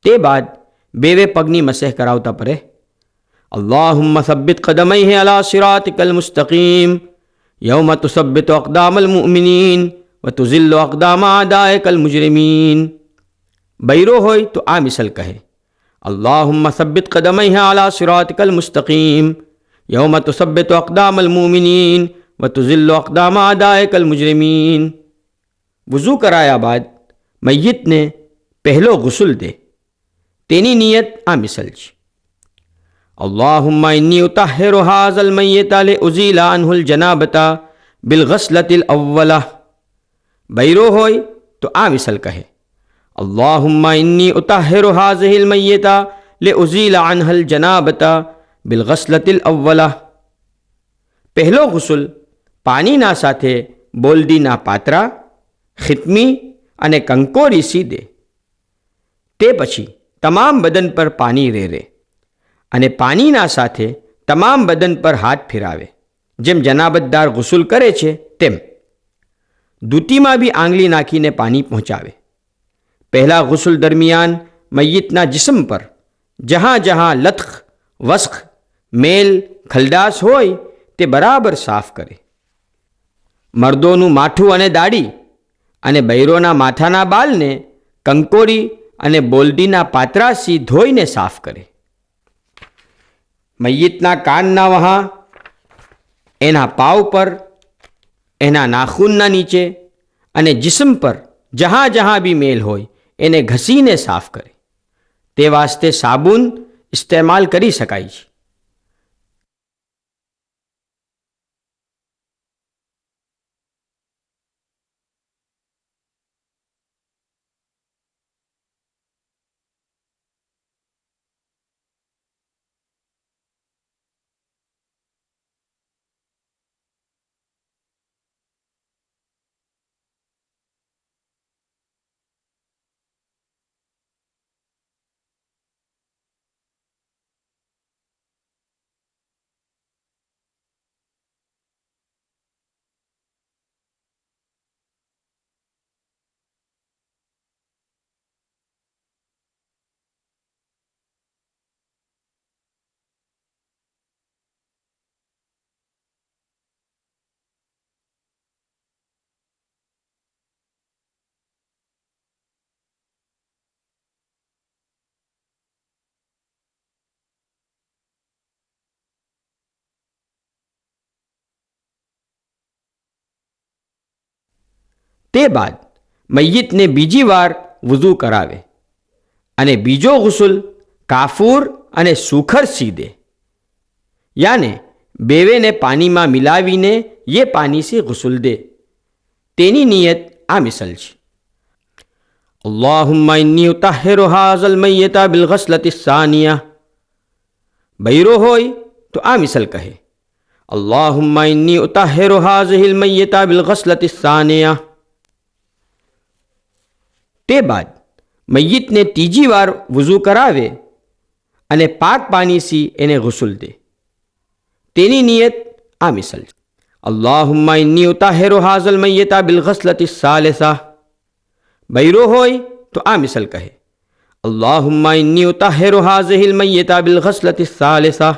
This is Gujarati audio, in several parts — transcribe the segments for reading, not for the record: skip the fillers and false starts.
તે બાદ બેવે પગની મસેહ કરાવતા પરે અલ્લાહુમ્મા સબ્બિત કદમૈહિ અલા સિરાતિકલ મુસ્તકીમ યૌમ તુસબ્બિતુ અકદામલ મુઅમિનીન વ તુઝિલ્લુ અકદામ આદાઇકલ મુજરિમીન. બૈરો હોય તો આ મિસલ કહે અલ્લાહુમ્મા સબ્બિત કદમૈહિ અલા સિરાતિકલ મુસ્તકીમ યૌમ તુસબ્બિતુ અકદામલ મુઅમિનીન વ તુઝિલ્લુ અકદામ આદાઇકલ મુજરિમીન. વુઝૂ કરાયા બાદ મય્યતને પહેલો ગુસલ દે. તેની નિયત આ મિસલ છે અલ્લાહુમ્મા ઇન્ની ઉતાહિરુ હાઝલ મય્યતા લિઉઝીલા અન્હુલ જનાબતા બિલગસ્લતિલ અવ્વલા. બૈરો હોય તો આ મિસલ કહે અલ્લાહુમ્મા ઇન્ની ઉતાહિરુ હાઝિહિલ મય્યતા લિઉઝીલા અન્હલ જનાબતા બિલગસ્લતિલ અવ્વલા. પહેલો ગુસલ પાણીના સાથે બોલદીના પાત્રા, ખિતમી અને કંકોરી સીધે. તે પછી તમામ બદન પર પાણી રેરે અને પાણીના સાથે તમામ બદન પર હાથ ફેરાવે. જેમ જનાબતદાર ગુસલ કરે છે તેમ દૂતીમાં બી આંગળી નાખીને પાણી પહોંચાવે. પહેલા ગુસલ દરમિયાન મય્યતના જિસ્મ પર જહાં જહાં લથખ, વસ્ખ, મેલ, ખલડાસ હોય તે બરાબર સાફ કરે. મર્દોનું માથું અને દાઢી અને બૈરોના માથાના બાલને કંકોરી અને બોલડીના પાત્રાથી ધોઈને સાફ કરે. મય્યતના કાનના વહાં, એના પાવ પર, એના નાખૂનના નીચે અને જિસ્મ પર જહાં જહાં બી મેલ હોય એને ઘસીને સાફ કરે. તે વાસ્તે સાબુન ઇસ્તેમાલ કરી શકાય છે. તે બાદ મય્યતને બીજી વાર વુઝૂ કરાવે અને બીજો ગુસલ કાફૂર અને સુખર સીધે, યાને બેવેને પાણીમાં મિલાવીને ये पानी से गुसल दे. तेनी नियत आ मिसल છે अल्लाहुम्मा इन्नी उताहिरु हाज़ल मय्यता बिलगस्लति सानिया. बैरो હોય તો આ મિસલ કહે અલ્લાहुम्मा इन्नी उताहिरु हाज़िहिल मय्यता बिलगस्लति सानिया. તે બાદ મય્યતને ત્રીજી વાર વુઝૂ કરાવે અને પાક પાણીથી એને ગુસલ દે. તેની નિયત આ મિસલ છે અલ્લાहुम्मा इन्नी उताहिरु हाज़ल मय्यता बिलगस्लति सालिसा. बैरो હોય તો આ મિસલ કહે अल्लाहुम्मा इन्नी उताहिरु हाज़िहिल मय्यता बिलगस्लति सालिसा.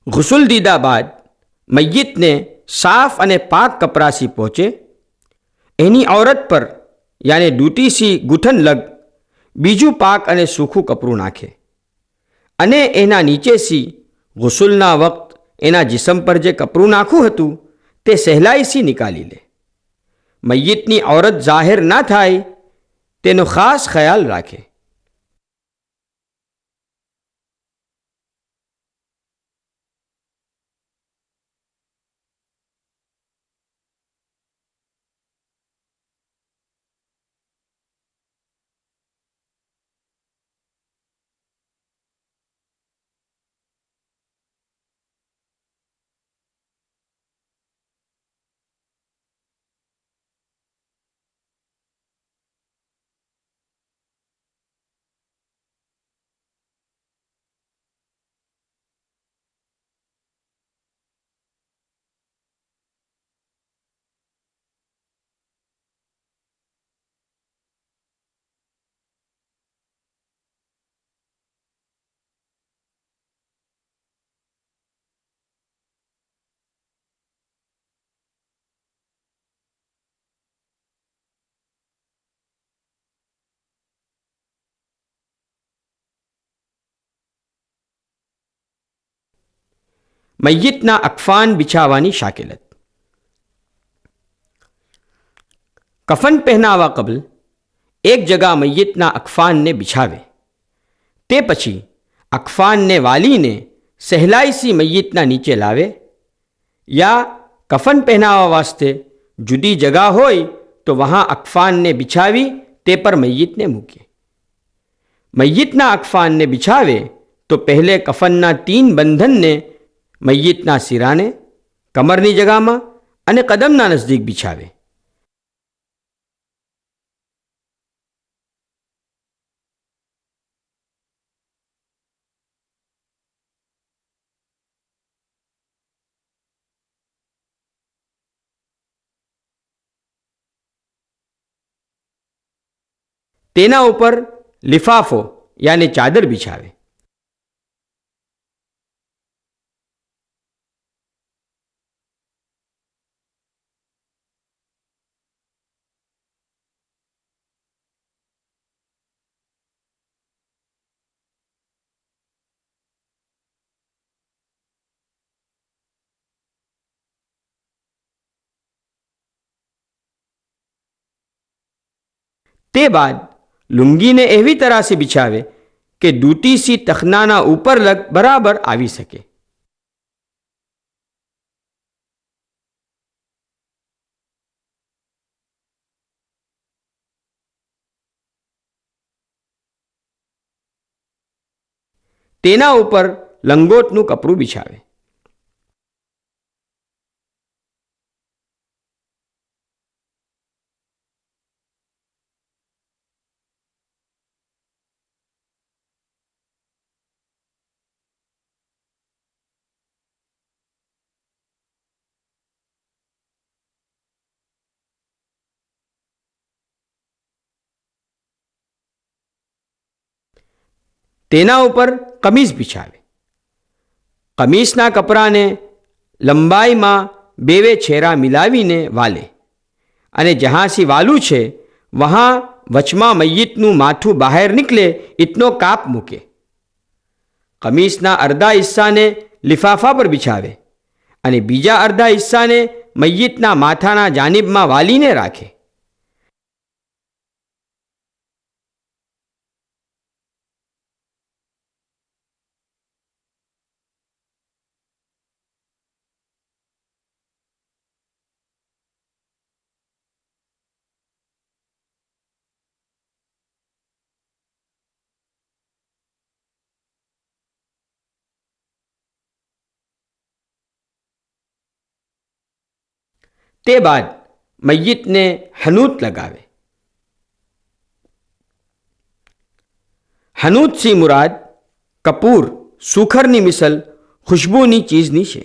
ગુસલ દીધા બાદ મય્યતને સાફ અને પાક કપરાથી પહોંચે એની ઔરત પર યાને ડૂટીથી ગૂંઠણ લગ બીજું પાક અને સૂખું કપરું નાખે અને એના નીચેથી ગુસલના વખત એના જિસ્મ પર જે કપરું નાખવું હતું તે સહેલાઈથી નિકાલી લે. મય્યતની ઔરત જાહેર ના થાય તેનો ખાસ ખ્યાલ રાખે. મય્યતના અકફાન બિછાવવાની શાકિલત. કફન પહેનાવા કબલ એક જગા મય્યતના અકફાનને બિછાવે. તે પછી અકફાનને વાલીને સહેલાઈથી મય્યતના નીચે લાવે, યા કફન પહેનાવા વાસ્તે જુદી જગા હોય તો વહાં અકફાનને બિછાવી તે પર મય્યતને મૂકે. મય્યતના અકફાનને બિછાવે તો પહેલે કફનના 3 બંધનને મય્યતના સિરાને, કમરની જગામાં અને કદમના નજદીક બિછાવે. તેના ઉપર લિફાફો યાને ચાદર બિછાવે. તે બાદ લુંગીને એવી તરાસે બિછાવે કે દૂતી સી તખનાના ઉપર લગ બરાબર આવી શકે. તેના ઉપર લંગોટનું કપડું બિછાવે. તેના ઉપર કમીઝ બિછાવે. કમીઝના કપડાને લંબાઈમાં 2 છેરા મિલાવીને વાલે અને જહાંસી વાલું છે વહાં વચમાં મય્યતનું માથું બહાર નીકળે ઇતનો કાપ મૂકે. કમીઝના અડધા હિસ્સાને લિફાફા પર બિછાવે અને બીજા અડધા હિસ્સાને મય્યતના માથાના જાનિબમાં વાલીને રાખે. તે બાદ મય્યતને હનૂત લગાવે. હનૂતથી મુરાદ કપૂર, સુખરની મિસલ ખુશ્બુની ચીજની છે.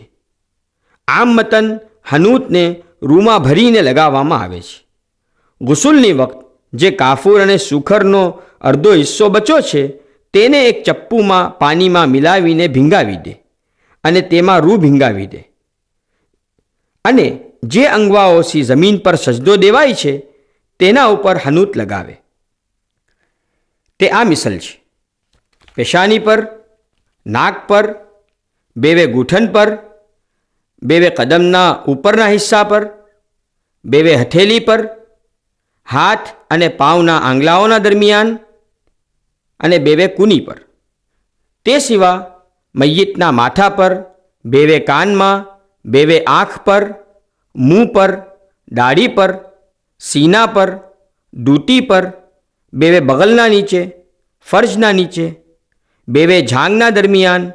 આમ મતન હનૂતને રૂમાં ભરીને લગાવવામાં આવે છે. ગુસુલની વખત જે કાફૂર અને સુખરનો અડધો હિસ્સો બચ્યો છે તેને એક ચપ્પુમાં પાણીમાં મિલાવીને ભીંગાવી દે અને તેમાં રૂ ભીંગાવી દે અને જે અંગવાઓથી જમીન પર સજદો દેવાય છે તેના ઉપર હનૂત લગાવે. તે આ મિસલ છે: પેશાની પર, નાક પર, 2 ગૂંઠણ પર, 2 કદમના ઉપરના હિસ્સા પર, 2 હથેલી પર, હાથ અને પાંવના આંગળાઓના દરમિયાન અને બેવે કૂની પર. તે સિવાય મય્યતના માથા પર, બેવે કાનમાં, બેવે આંખ પર, મું પર, દાઢી પર, સીના પર, દૂટી પર, બેવે બગલના નીચે, ફર્જના નીચે, બેવે જાંગના દરમિયાન,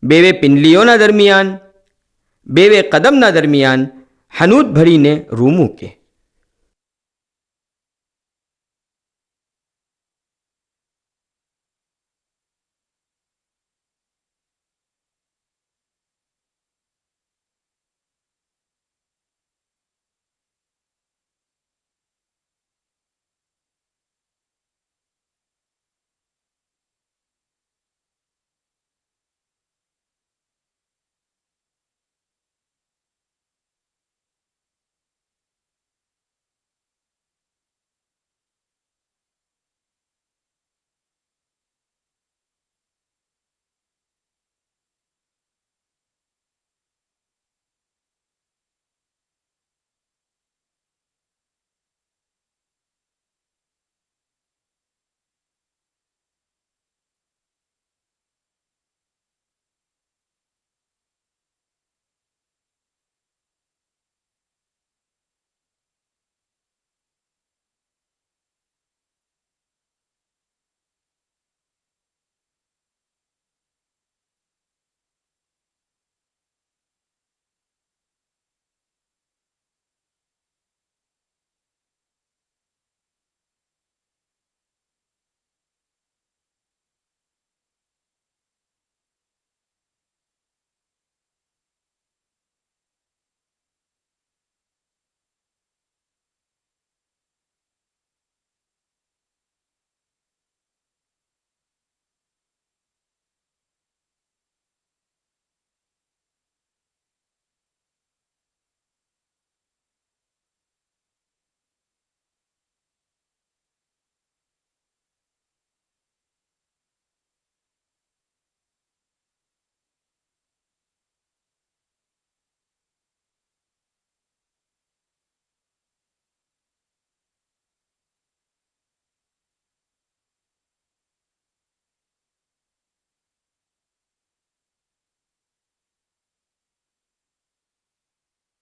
બેવે પિંડલીઓના દરમિયાન, બેવે કદમના દરમિયાન હનૂત ભરીને રૂ મૂકે.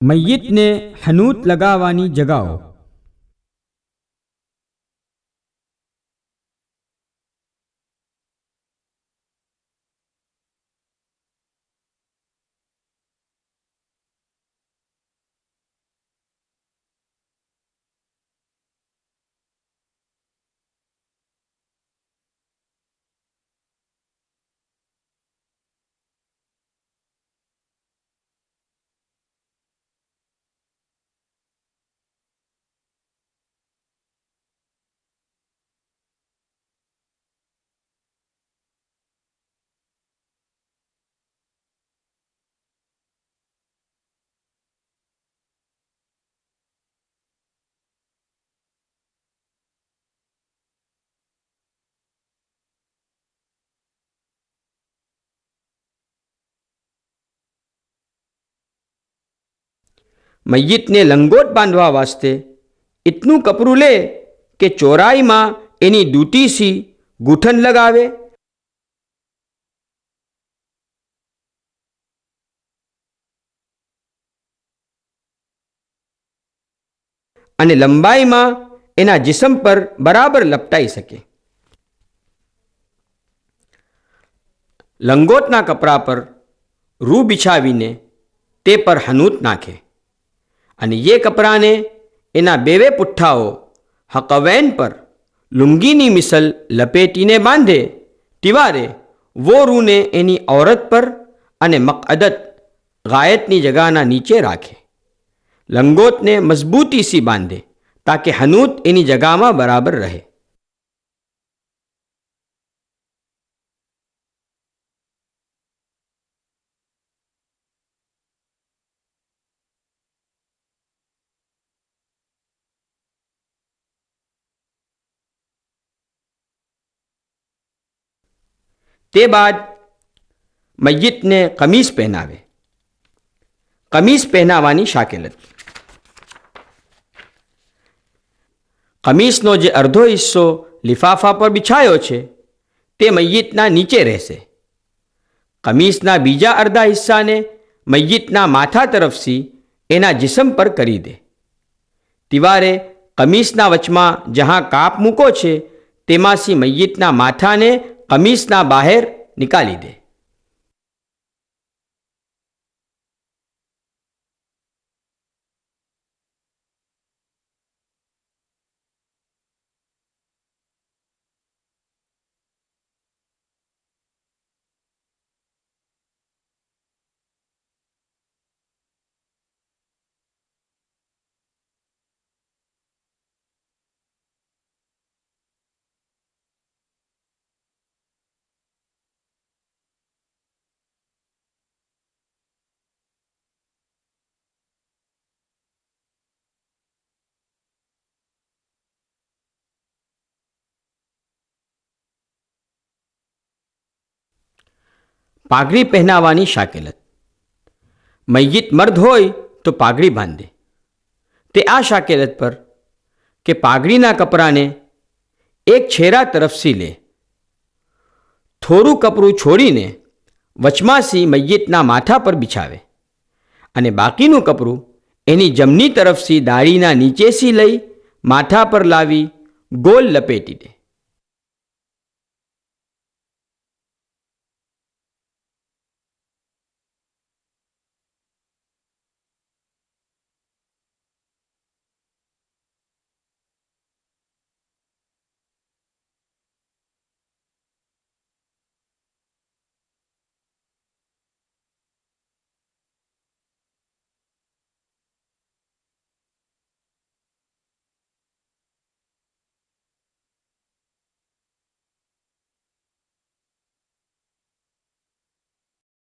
મય્યતને હનૂત લગાવવાની જગાઓ. મય્યતને લંગોટ બાંધવા વાસ્તે એટલું કપડું લે કે ચોરાઈમાં એની દૂતીસી ગૂંથણ લગાવે અને લંબાઈમાં એના જિસ્મ પર બરાબર લપટાઈ શકે. લંગોટના કપડા પર રૂ બિછાવીને તે પર હનૂત નાખે અને એ કપડાને એના બેવે પુઠ્ઠાઓ હકવૈન પર લુંગીની મિસલ લપેટીને બાંધે તિવારે વો રૂને એની ઔરત પર અને મકઅદત ગાયતની જગાના નીચે રાખે. લંગોટને મજબૂતીથી બાંધે તાકે હનૂત એની જગામાં બરાબર રહે. તે બાદ મય્યતને કમીઝ પહેનાવે. કમીઝ પહેનાવાની શાકેલત. કમીસનો જે અડધો હિસ્સો લિફાફા પર બિછાયો છે તે મય્યિતના નીચે રહેશે. કમીસના બીજા અડધા હિસ્સાને મય્યિતના માથા તરફથી એના જિસ્મ પર કરી દે. તિવારે કમીસના વચમાં જહાં કાપ મૂકો છે તેમાંથી મય્યિતના માથાને કમીસના બહાર નિકાલી દે. પાઘડી પહેનાવવાની શાકેલત. મય્યિત મર્દ હોય તો પાઘડી બાંધે. તે આ શાકેલત પર કે પાઘડીના કપડાને એક છેરા તરફથી લે, થોડું કપડું છોડીને વચમાંથી મય્યિતના માથા પર બિછાવે અને બાકીનું કપડું એની જમણી તરફથી દાઢીના નીચેથી લઈ માથા પર લાવી ગોલ લપેટી દે.